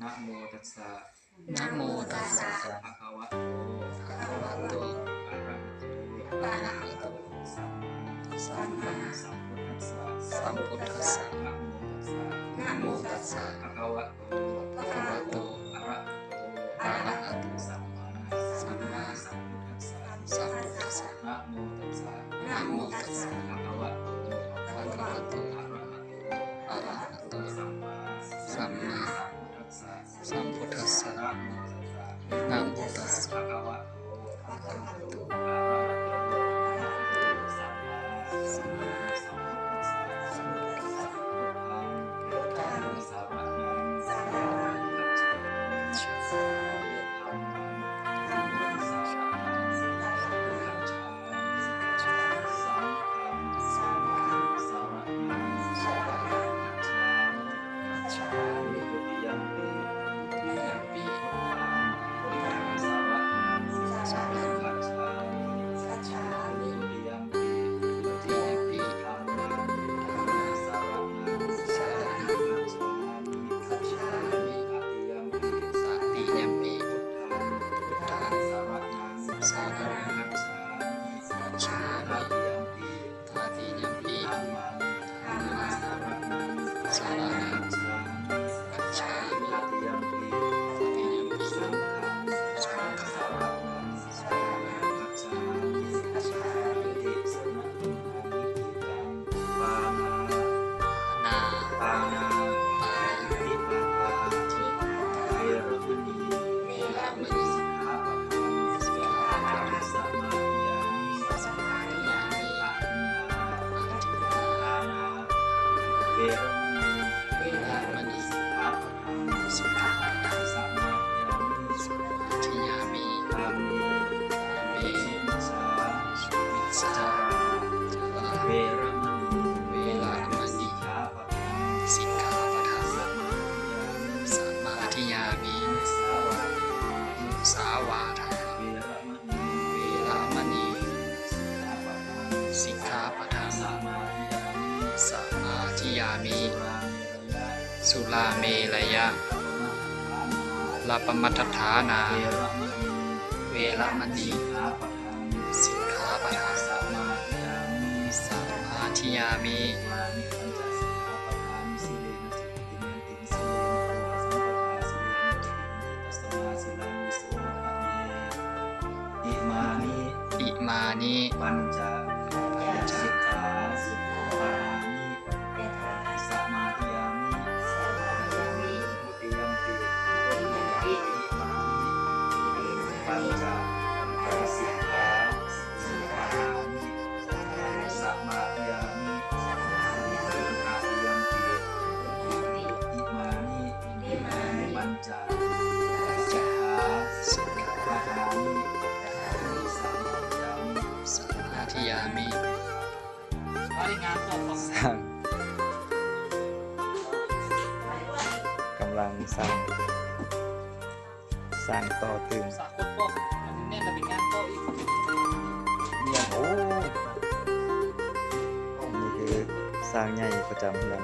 นะโมตัสสะนะโมตัสสะ ภะคะวะโต ภะคะวะโต อะระหะโต อะระหะโต สัมมาสัมพุทธัสสะ สัมพุทธัสสะ นะโมตัสสะ นะโมตัสสะ ภะคะวะโต ภะคะวะโต อะระหะโต อะระหะโต สัมมาสัมพุทธัสสะ สัมพุทธัสสะ นะโมตัสสะ นะโมตัสสะ ภะคะวะโต ภะคะวะโต อะระหะโต อะระหะโต สัมมา สัมพุทธัสสะ นะโมตัสสะ นะโมตัสสะ ภะคะวะโต ภะคะวะโต อะระหะโต สัมมาสัมพุทธัสสะธัมมังสารนังคัจฉามิธัมมังสารนังคัจฉามิสังฆังสารนังคัจฉามิทุติยัมปิ ทุติยัมปิ พุทธังสารนังคัจฉามิทุติยัมปิ ทุติยัมปิ ธัมมังสารนัง สารนัง คัจฉามิตติยัมปิ สาติยัมปิ พุทธังสารนัง สารนัง คัจฉามิ คัจฉามิ ตติยัมปิ ตาติยัมปิ ธัมมัง ธัมมัง สารนัง สารนัง คัจฉามิ คัจฉามิ ตติยัมปิ ตติยัมปิ สังฆัง สังฆัง สารนัง สารนัง คัจฉามิ คัจฉามิ ติสนะตุงนิติตังปานา นา ปานา ปานา ทิปาทา ทิปาทา เวรมณี เวรมณี สิกขาปะทัง สิกขาปะทัง สัมมาทิยามิ สัมมาทิยามิ อะทินนา อาทินนา ทานาเวรมณี เวรมณี สิกขาปะทัง สิกขาปะทัง สัมมาทิยามิ สัมมาทิยามิ กามิ อามิ ชิมิชา สุมิสา จารา จารา เวรมณี เวรมณี สิกขาปะทัง สิกขาปะทัง สัมมาทิยามิ สัมมาทิยามิ มุสาวาทา สาวาทา เวรมณี เวรมณี สิกขาปะทัง สิกขาปะทัง สัมมาทิยามิ สัมมาทิยามิ สุราเมรยะ สุราเมรยะ ลาปมัทฐานา เวรมณี เวรมณี สิกขาปะทัง สิกขาปะทัง สัมมาทิยามิ สัมมาทิยามิ มานิปัญจสิกขาปะทังสิเลนะสิกติเมติสิเลนะโภคสัมปทาสิเลนะติตัสสมาสิลังวิโสทะเยอิมานิ อิมานิ ปัญจ ปัญจ สิกขาปารามิสัมมาทิยามิทุติยัมปิอิมานิปัญจสิกขาปารามิสัมมาทิยามิตติยัมปิอิมานิปัญจสิกขา สิกขา ปารามิสัมมาทิยามิ สัมมาทิยามิ สร้างกำลังสร้างต่อตึง สากลโป๊ะมันแน่นแต่เป็นงานโป๊ะอีก เนี่ยโอ้นี่คือสร้างใหญ่ประจำเรือน